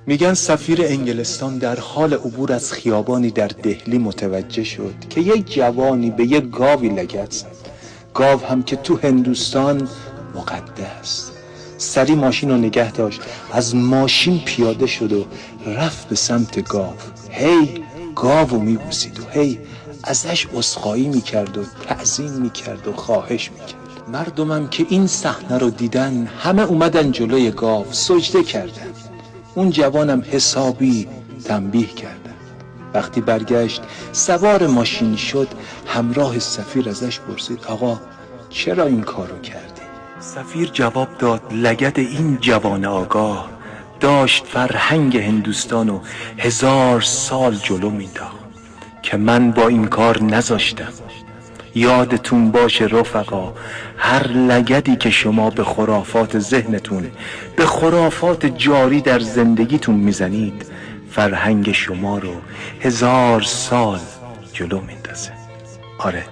میگن سفیر انگلستان در حال عبور از خیابانی در دهلی متوجه شد که یک جوانی به یک گاوی لگد زد. گاو هم که تو هندوستان مقدس. سری ماشین رو نگه داشت، از ماشین پیاده شد و رفت به سمت گاو. هی گاو میبوسید و هی ازش عذرخواهی میکرد و تعظیم میکرد و خواهش میکرد. مردمم که این صحنه رو دیدن همه اومدن جلوی گاو سجده کردن. اون جوانم حسابی تنبیه کردن. وقتی برگشت سوار ماشین شد، همراه سفیر ازش پرسید آقا چرا این کارو کردی؟ سفیر جواب داد لگد این جوان آگاه داشت فرهنگ هندوستانو 1000 سال جلو مینداخت که من با این کار نذاشتم. یادتون باشه رفقا، هر لگدی که شما به خرافات ذهنتون، به خرافات جاری در زندگیتون میزنید، فرهنگ شما رو 1000 سال جلو میندازه. آره